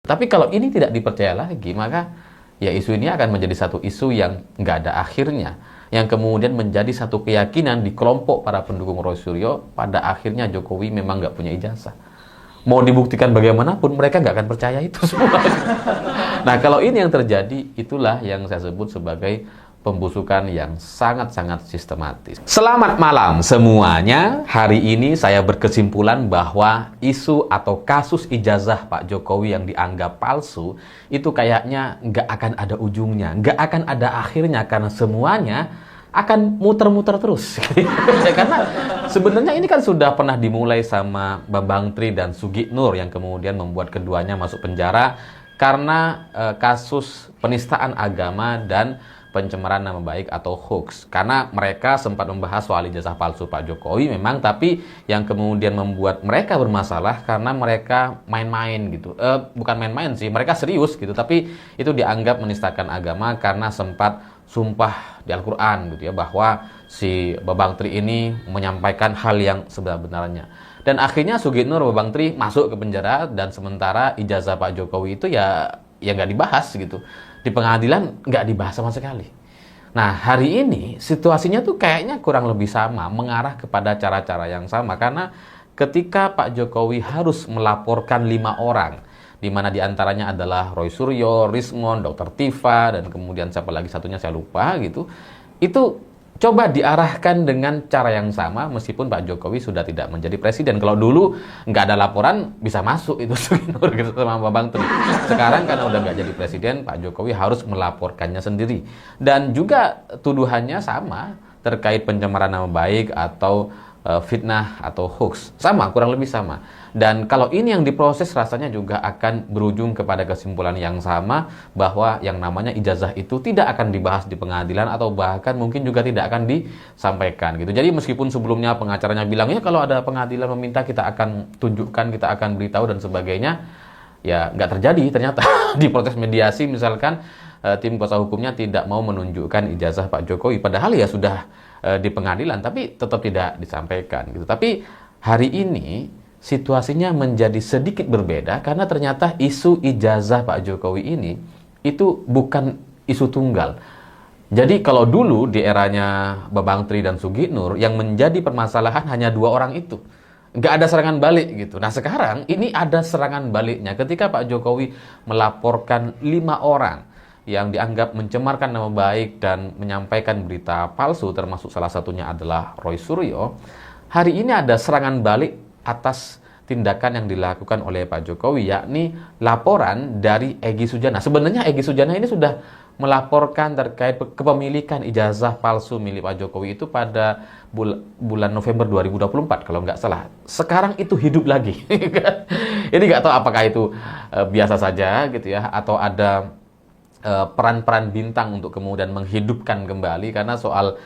Tapi kalau ini tidak dipercaya lagi, maka ya isu ini akan menjadi satu isu yang nggak ada akhirnya, yang kemudian menjadi satu keyakinan di kelompok para pendukung Roy Suryo, pada akhirnya Jokowi memang nggak punya ijazah. Mau dibuktikan bagaimanapun, mereka nggak akan percaya itu semua. Nah, kalau ini yang terjadi, itulah yang saya sebut sebagai pembusukan yang sangat-sangat sistematis. Selamat malam semuanya. Hari ini saya berkesimpulan bahwa isu atau kasus ijazah Pak Jokowi yang dianggap palsu itu kayaknya nggak akan ada ujungnya, nggak akan ada akhirnya, karena semuanya akan muter-muter terus. Karena sebenarnya ini kan sudah pernah dimulai sama Bambang Tri dan Sugiknur yang kemudian membuat keduanya masuk penjara karena kasus penistaan agama dan pencemaran nama baik atau hoax. Karena mereka sempat membahas soal ijazah palsu Pak Jokowi memang, tapi yang kemudian membuat mereka bermasalah karena mereka main-main gitu. Bukan main-main sih, mereka serius gitu, tapi itu dianggap menistakan agama karena sempat sumpah di Al-Quran gitu ya, bahwa si Bambang Tri ini menyampaikan hal yang sebenarnya. Dan akhirnya Sugiknur Bambang Tri masuk ke penjara, dan sementara ijazah Pak Jokowi itu ya nggak dibahas gitu. Di pengadilan nggak dibahas sama sekali. Nah, hari ini situasinya tuh kayaknya kurang lebih sama, mengarah kepada cara-cara yang sama. Karena ketika Pak Jokowi harus melaporkan 5 orang, di mana diantaranya adalah Roy Suryo, Rismon, Dr. Tifa, dan kemudian siapa lagi satunya saya lupa gitu. Itu coba diarahkan dengan cara yang sama meskipun Pak Jokowi sudah tidak menjadi presiden. Kalau dulu nggak ada laporan bisa masuk itu Sugiknur gitu sama Bambang Tri. Sekarang karena udah nggak jadi presiden, Pak Jokowi harus melaporkannya sendiri. Dan juga tuduhannya sama terkait pencemaran nama baik atau fitnah atau hoax. Sama, kurang lebih sama. Dan kalau ini yang diproses rasanya juga akan berujung kepada kesimpulan yang sama, bahwa yang namanya ijazah itu tidak akan dibahas di pengadilan atau bahkan mungkin juga tidak akan disampaikan gitu. Jadi meskipun sebelumnya pengacaranya bilang ya kalau ada pengadilan meminta kita akan tunjukkan, kita akan beritahu dan sebagainya, ya nggak terjadi ternyata. Di proses mediasi misalkan tim kuasa hukumnya tidak mau menunjukkan ijazah Pak Jokowi, padahal ya sudah di pengadilan, tapi tetap tidak disampaikan gitu. Tapi hari ini situasinya menjadi sedikit berbeda karena ternyata isu ijazah Pak Jokowi ini itu bukan isu tunggal. Jadi kalau dulu di eranya Bambang Tri dan Sugiknur yang menjadi permasalahan hanya 2 orang itu, nggak ada serangan balik gitu. Nah sekarang ini ada serangan baliknya ketika Pak Jokowi melaporkan 5 orang yang dianggap mencemarkan nama baik dan menyampaikan berita palsu, termasuk salah satunya adalah Roy Suryo. Hari ini ada serangan balik atas tindakan yang dilakukan oleh Pak Jokowi, yakni laporan dari Egy Sujana. Sebenarnya Egy Sujana ini sudah melaporkan terkait kepemilikan ijazah palsu milik Pak Jokowi itu pada bulan November 2024 kalau nggak salah. Sekarang itu hidup lagi. Ini nggak tahu apakah itu biasa saja gitu ya, atau ada peran-peran bintang untuk kemudian menghidupkan kembali, karena soal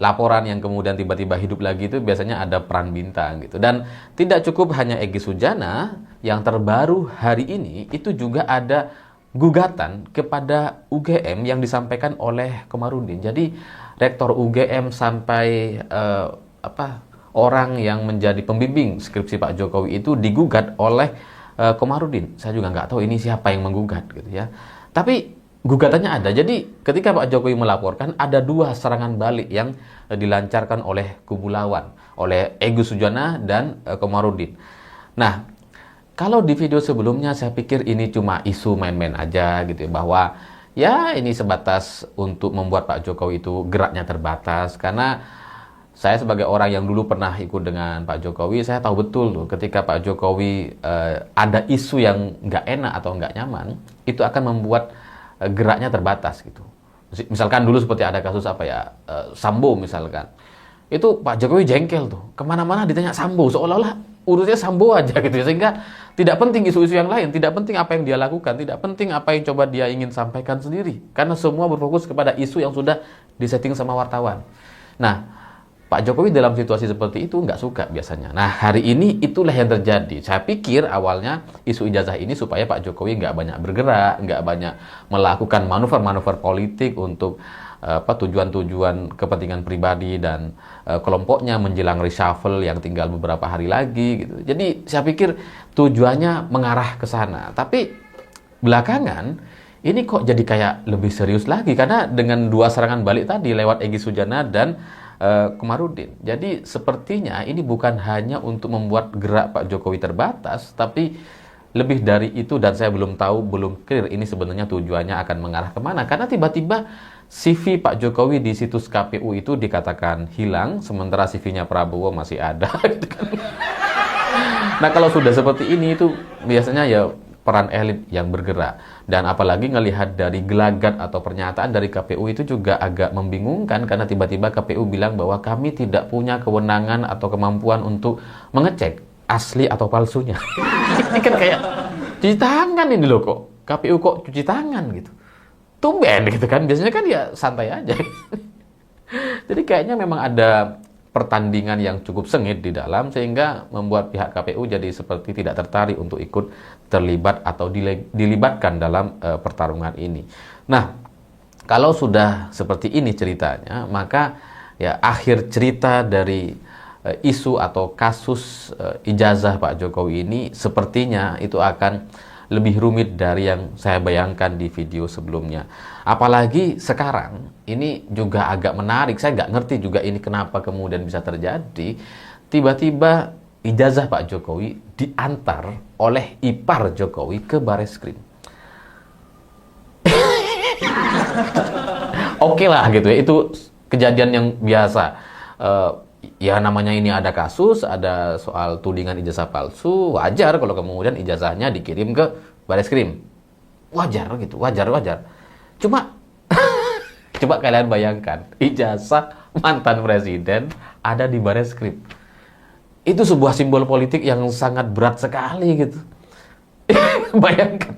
laporan yang kemudian tiba-tiba hidup lagi itu biasanya ada peran bintang gitu. Dan tidak cukup hanya Egy Sujana, yang terbaru hari ini itu juga ada gugatan kepada UGM yang disampaikan oleh Komarudin. Jadi rektor UGM sampai orang yang menjadi pembimbing skripsi Pak Jokowi itu digugat oleh Komarudin. Saya juga nggak tahu ini siapa yang menggugat gitu ya. Tapi gugatannya ada. Jadi ketika Pak Jokowi melaporkan, ada 2 serangan balik yang dilancarkan oleh kubu lawan, oleh Egy Sujana dan Komarudin. Nah, kalau di video sebelumnya saya pikir ini cuma isu main-main aja gitu ya, bahwa ya ini sebatas untuk membuat Pak Jokowi itu geraknya terbatas. Karena saya sebagai orang yang dulu pernah ikut dengan Pak Jokowi, saya tahu betul tuh ketika Pak Jokowi ada isu yang nggak enak atau nggak nyaman, itu akan membuat geraknya terbatas gitu. Misalkan dulu seperti ada kasus Sambo misalkan, itu Pak Jokowi jengkel tuh, kemana-mana ditanya Sambo, seolah-olah urusnya Sambo aja gitu ya, sehingga tidak penting isu-isu yang lain, tidak penting apa yang dia lakukan, tidak penting apa yang coba dia ingin sampaikan sendiri, karena semua berfokus kepada isu yang sudah disetting sama wartawan. Nah, Pak Jokowi dalam situasi seperti itu nggak suka biasanya. Nah, hari ini itulah yang terjadi. Saya pikir awalnya isu ijazah ini supaya Pak Jokowi nggak banyak bergerak, nggak banyak melakukan manuver-manuver politik untuk tujuan-tujuan kepentingan pribadi dan kelompoknya menjelang reshuffle yang tinggal beberapa hari lagi gitu. Jadi saya pikir tujuannya mengarah ke sana. Tapi belakangan ini kok jadi kayak lebih serius lagi karena dengan dua serangan balik tadi lewat Egy Sujana dan Komarudin. Jadi sepertinya ini bukan hanya untuk membuat gerak Pak Jokowi terbatas, tapi lebih dari itu dan saya belum tahu, belum clear ini sebenarnya tujuannya akan mengarah kemana. Karena tiba-tiba CV Pak Jokowi di situs KPU itu dikatakan hilang, sementara CV-nya Prabowo masih ada. Gitu kan. Nah kalau sudah seperti ini itu biasanya ya peran elit yang bergerak. Dan apalagi ngelihat dari gelagat atau pernyataan dari KPU itu juga agak membingungkan karena tiba-tiba KPU bilang bahwa kami tidak punya kewenangan atau kemampuan untuk mengecek asli atau palsunya. Ini kan kayak cuci tangan ini loh kok. KPU kok cuci tangan gitu. Tumben gitu kan. Biasanya kan ya santai aja. Jadi kayaknya memang ada pertandingan yang cukup sengit di dalam sehingga membuat pihak KPU jadi seperti tidak tertarik untuk ikut terlibat atau dilibatkan dalam pertarungan ini. Nah, kalau sudah seperti ini ceritanya, maka ya akhir cerita dari isu atau kasus ijazah Pak Jokowi ini sepertinya itu akan lebih rumit dari yang saya bayangkan di video sebelumnya. Apalagi sekarang ini juga agak menarik. Saya nggak ngerti juga ini kenapa kemudian bisa terjadi. Tiba-tiba ijazah Pak Jokowi diantar oleh ipar Jokowi ke Bareskrim. Oke lah gitu ya, itu kejadian yang biasa. Ya namanya ini ada kasus, ada soal tudingan ijazah palsu, wajar kalau kemudian ijazahnya dikirim ke Bareskrim. Wajar gitu, wajar. Cuma coba kalian bayangkan, ijazah mantan presiden ada di Bareskrim. Itu sebuah simbol politik yang sangat berat sekali gitu. Bayangkan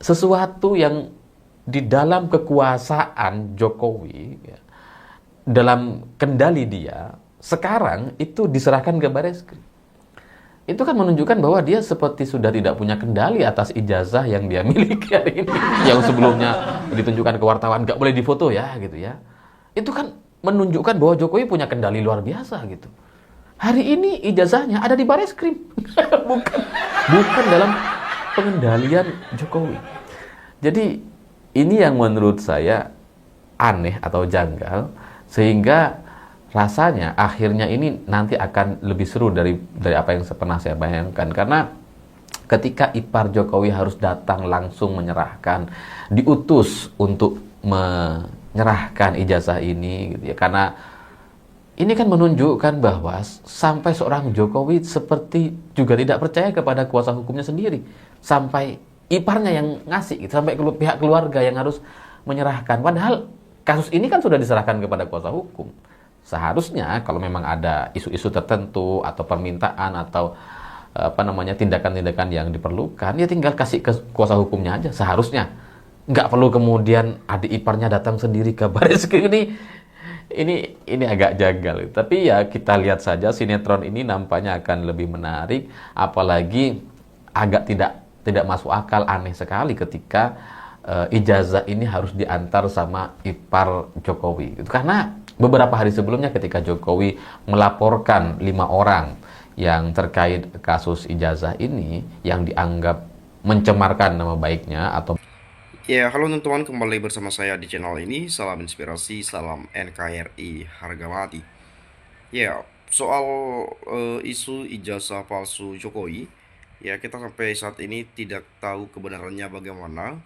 sesuatu yang di dalam kekuasaan Jokowi ya, dalam kendali dia, sekarang itu diserahkan ke Bareskrim. Itu kan menunjukkan bahwa dia seperti sudah tidak punya kendali atas ijazah yang dia miliki hari ini. Yang sebelumnya ditunjukkan ke wartawan, nggak boleh difoto ya, gitu ya. Itu kan menunjukkan bahwa Jokowi punya kendali luar biasa, gitu. Hari ini ijazahnya ada di Bareskrim. bukan dalam pengendalian Jokowi. Jadi, ini yang menurut saya aneh atau janggal, sehingga rasanya akhirnya ini nanti akan lebih seru dari apa yang pernah saya bayangkan. Karena ketika ipar Jokowi harus datang langsung menyerahkan, diutus untuk menyerahkan ijazah ini gitu ya. Karena ini kan menunjukkan bahwa sampai seorang Jokowi seperti juga tidak percaya kepada kuasa hukumnya sendiri. Sampai iparnya yang ngasih gitu, sampai pihak keluarga yang harus menyerahkan. Padahal kasus ini kan sudah diserahkan kepada kuasa hukum. Seharusnya kalau memang ada isu-isu tertentu atau permintaan atau tindakan-tindakan yang diperlukan, ya tinggal kasih ke kuasa hukumnya aja. Seharusnya nggak perlu kemudian adik iparnya datang sendiri ke Bareskrim. Ini agak janggal. Tapi ya kita lihat saja, sinetron ini nampaknya akan lebih menarik. Apalagi agak tidak masuk akal, aneh sekali ketika ijazah ini harus diantar sama ipar Jokowi. Karena beberapa hari sebelumnya ketika Jokowi melaporkan 5 orang yang terkait kasus ijazah ini yang dianggap mencemarkan nama baiknya atau Ya, halo teman-teman, kembali bersama saya di channel ini. Salam inspirasi, salam NKRI harga mati. Ya, soal isu ijazah palsu Jokowi, ya kita sampai saat ini tidak tahu kebenarannya bagaimana.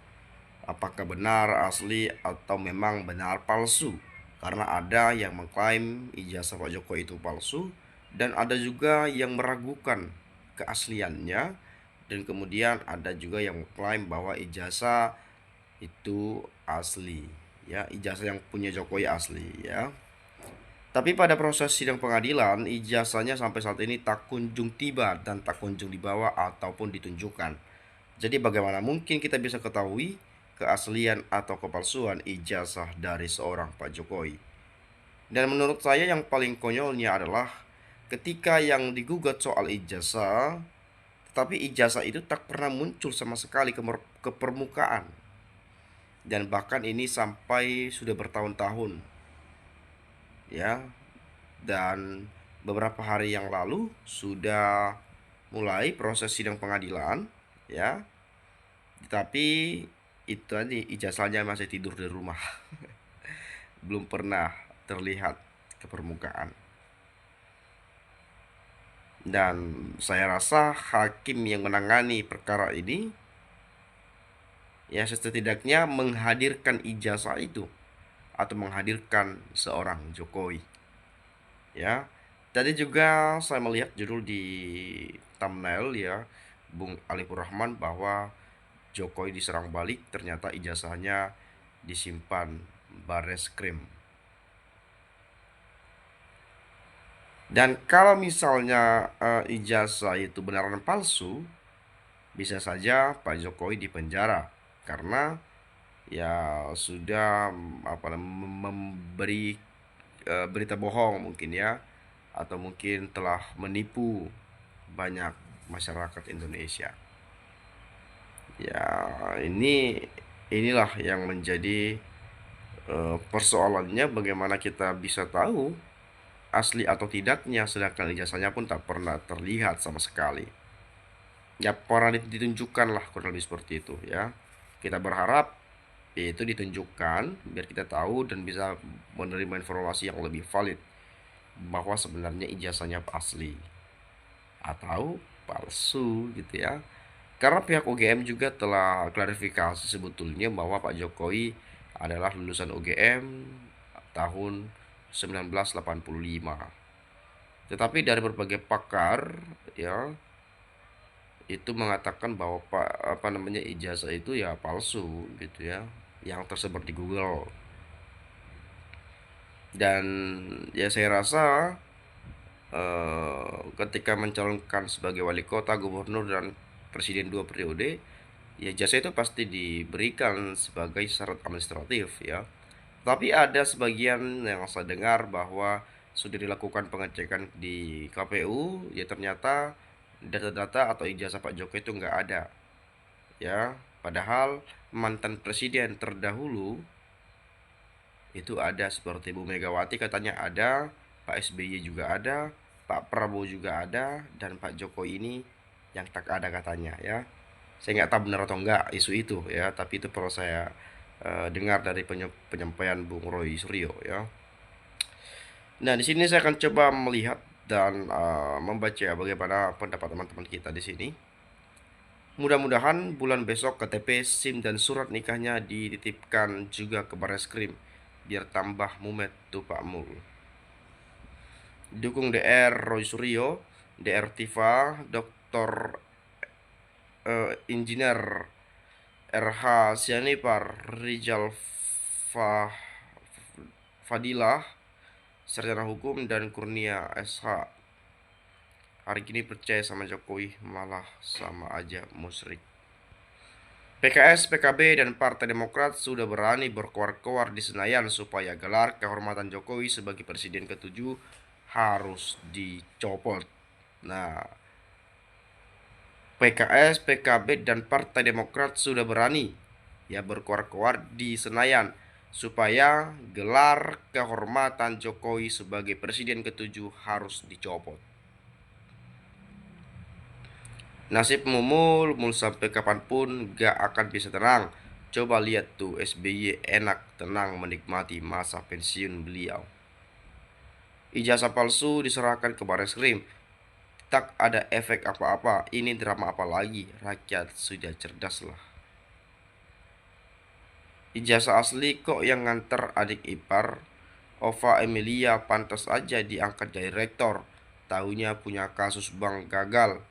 Apakah benar asli atau memang benar palsu? Karena ada yang mengklaim ijazah Pak Jokowi itu palsu dan ada juga yang meragukan keasliannya, dan kemudian ada juga yang mengklaim bahwa ijazah itu asli, ya, ijazah yang punya Jokowi asli, ya. Tapi pada proses sidang pengadilan, ijazahnya sampai saat ini tak kunjung tiba dan tak kunjung dibawa ataupun ditunjukkan. Jadi bagaimana mungkin kita bisa ketahui keaslian atau kepalsuan ijazah dari seorang Pak Jokowi? Dan menurut saya yang paling konyolnya adalah ketika yang digugat soal ijazah, tetapi ijazah itu tak pernah muncul sama sekali ke permukaan. dan bahkan ini sampai sudah bertahun-tahun ya. Dan beberapa hari yang lalu sudah mulai proses sidang pengadilan ya, tetapi itu tadi ijazahnya masih tidur di rumah. Belum pernah terlihat ke permukaan. Dan saya rasa hakim yang menangani perkara ini ya setidaknya menghadirkan ijazah itu atau menghadirkan seorang Jokowi ya. Tadi juga saya melihat judul di thumbnail ya, Bung Alifur Rahman, bahwa Jokowi diserang balik, ternyata ijazahnya disimpan Bareskrim. Dan kalau misalnya ijazah itu benaran palsu, bisa saja Pak Jokowi dipenjara karena ya sudah memberi berita bohong mungkin ya, atau mungkin telah menipu banyak masyarakat Indonesia. Ya, inilah yang menjadi persoalannya, bagaimana kita bisa tahu asli atau tidaknya, sedangkan ijazahnya pun tak pernah terlihat sama sekali. Ya, pernah ditunjukkan lah, kurang lebih seperti itu ya. Kita berharap itu ditunjukkan biar kita tahu dan bisa menerima informasi yang lebih valid bahwa sebenarnya ijazahnya asli atau palsu gitu ya. Karena pihak UGM juga telah klarifikasi sebetulnya bahwa Pak Jokowi adalah lulusan UGM tahun 1985. Tetapi dari berbagai pakar ya itu mengatakan bahwa ijazah itu ya palsu gitu ya, yang tersebar di Google. Dan ya saya rasa ketika mencalonkan sebagai wali kota, gubernur, dan presiden 2 periode, ya jasa itu pasti diberikan sebagai syarat administratif ya. Tapi ada sebagian yang saya dengar bahwa sudah dilakukan pengecekan di KPU, ya ternyata data-data atau ijazah Pak Jokowi itu nggak ada ya. Padahal mantan presiden terdahulu itu ada, seperti Bu Megawati katanya ada, Pak SBY juga ada, Pak Prabowo juga ada, dan Pak Jokowi ini yang tak ada katanya ya. Saya nggak tahu benar atau enggak isu itu ya, tapi itu perlu saya dengar dari penyampaian Bung Roy Suryo ya. Nah, di sini saya akan coba melihat dan membaca bagaimana pendapat teman-teman kita di sini. Mudah-mudahan bulan besok KTP, SIM, dan surat nikahnya dititipkan juga ke Bareskrim biar tambah mumet tuh Pak Mul. Dukung DR Roy Suryo, DR Tifa, Dr. Engineer RH Sianipar, Rizal Fadilah, sarjana hukum, dan Kurnia SH. Hari ini percaya sama Jokowi malah sama aja musyrik. PKS, PKB, dan Partai Demokrat sudah berani berkoar-koar di Senayan supaya gelar kehormatan Jokowi sebagai Presiden ke-7 harus dicopot. Nah, PKS, PKB, dan Partai Demokrat sudah berani ya berkoar-koar di Senayan supaya gelar kehormatan Jokowi sebagai Presiden ke-7 harus dicopot. Nasib mul sampai kapanpun gak akan bisa tenang. Coba lihat tuh SBY enak tenang menikmati masa pensiun beliau. Ijazah palsu diserahkan ke Bareskrim. Tak ada efek apa-apa. Ini drama apa lagi? Rakyat sudah cerdas lah. Ijazah asli kok yang nganter adik ipar. Ova Emilia pantas aja diangkat jadi rektor. Taunya punya kasus bank gagal,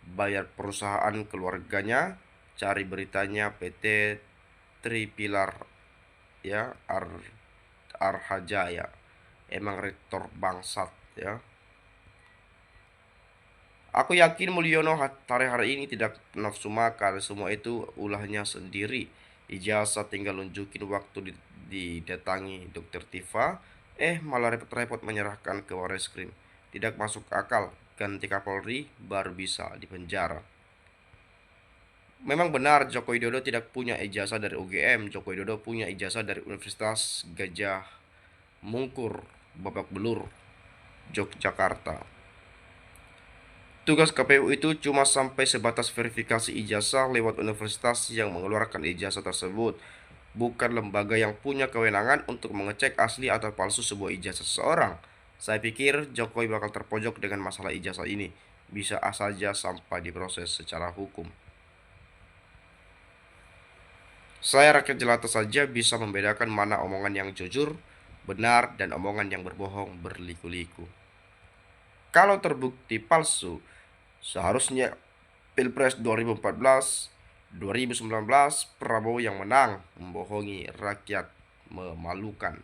bayar perusahaan keluarganya, cari beritanya PT Tripilar ya, Arhajaya. Emang rektor bangsat ya. Aku yakin Mulyono hari ini tidak nafsu makan, semua itu ulahnya sendiri. Ijazah tinggal nunjukin waktu didatangi Dokter Tifa, malah repot-repot menyerahkan ke Bareskrim. Tidak masuk akal, ganti Kapolri baru bisa dipenjara. Memang benar Joko Widodo tidak punya ijazah dari UGM. Joko Widodo punya ijazah dari Universitas Gajah Mungkur, Babak Belur, Yogyakarta. Tugas KPU itu cuma sampai sebatas verifikasi ijazah lewat universitas yang mengeluarkan ijazah tersebut, bukan lembaga yang punya kewenangan untuk mengecek asli atau palsu sebuah ijazah seseorang. Saya pikir Jokowi bakal terpojok dengan masalah ijazah ini. Bisa saja sampai diproses secara hukum. Saya rakyat jelata saja bisa membedakan mana omongan yang jujur, benar, dan omongan yang berbohong berliku-liku. Kalau terbukti palsu, seharusnya Pilpres 2014, 2019 Prabowo yang menang, membohongi rakyat, memalukan.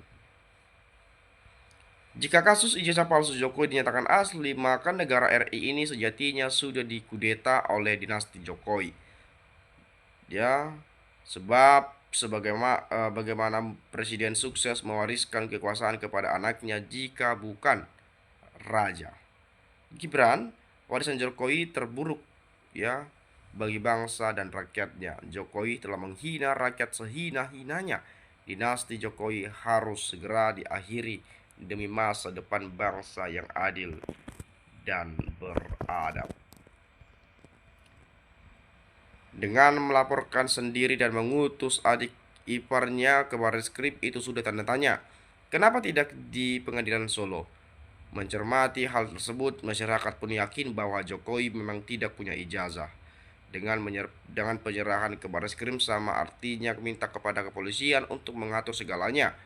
Jika kasus ijazah palsu Jokowi dinyatakan asli, maka negara RI ini sejatinya sudah dikudeta oleh dinasti Jokowi. Ya, sebab bagaimana presiden sukses mewariskan kekuasaan kepada anaknya jika bukan raja. Gibran, warisan Jokowi terburuk ya bagi bangsa dan rakyatnya. Jokowi telah menghina rakyat sehina-hinanya. Dinasti Jokowi harus segera diakhiri demi masa depan bangsa yang adil dan beradab. Dengan melaporkan sendiri dan mengutus adik iparnya ke Barreskrim itu sudah tanda tanya. Kenapa tidak di pengadilan Solo? Mencermati hal tersebut, masyarakat pun yakin bahwa Jokowi memang tidak punya ijazah. Dengan penyerahan ke Barreskrim sama artinya minta kepada kepolisian untuk mengatur segalanya.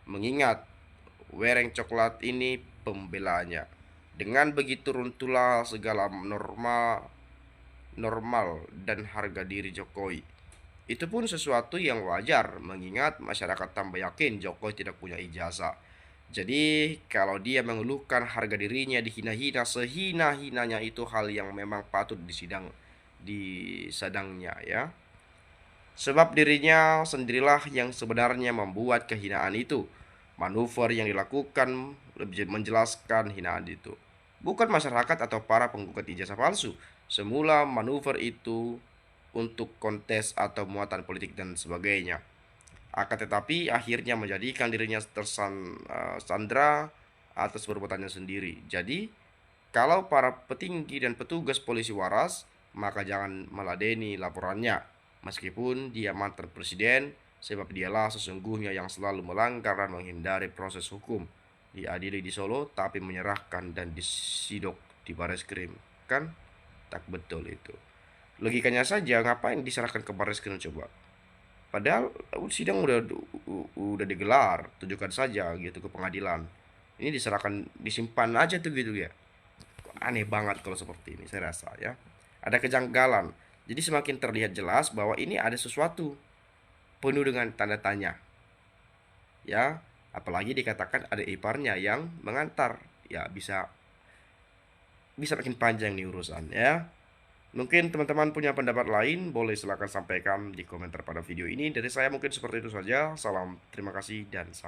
Mengingat wereng coklat ini pembelanya. Dengan begitu runtuhlah segala normal dan harga diri Jokowi. Itu pun sesuatu yang wajar mengingat masyarakat tambah yakin Jokowi tidak punya ijazah. Jadi kalau dia mengeluhkan harga dirinya dihina-hina sehina-hinanya itu hal yang memang patut disadangnya ya. Sebab dirinya sendirilah yang sebenarnya membuat kehinaan itu. Manuver yang dilakukan lebih menjelaskan hinaan itu. Bukan masyarakat atau para penggugat ijazah palsu. Semula manuver itu untuk kontes atau muatan politik dan sebagainya. Akan tetapi akhirnya menjadikan dirinya tersandra atas perbuatannya sendiri. Jadi, kalau para petinggi dan petugas polisi waras, maka jangan meladeni laporannya. Meskipun dia mantan presiden, sebab dialah sesungguhnya yang selalu melanggar dan menghindari proses hukum. Diadili di Solo, tapi menyerahkan dan disidok di Barreskrim. Kan? Tak betul itu. Logikanya saja, ngapain diserahkan ke Barreskrim coba? Padahal sidang udah digelar, tunjukkan saja gitu ke pengadilan. Ini diserahkan, disimpan aja tuh gitu ya. Aneh banget kalau seperti ini, saya rasa ya. Ada kejanggalan. Jadi semakin terlihat jelas bahwa ini ada sesuatu penuh dengan tanda tanya. Ya, apalagi dikatakan ada iparnya yang mengantar. Ya, bisa makin panjang nih urusan ya. Mungkin teman-teman punya pendapat lain, boleh silahkan sampaikan di komentar pada video ini. Dari saya mungkin seperti itu saja. Salam, terima kasih, dan salam.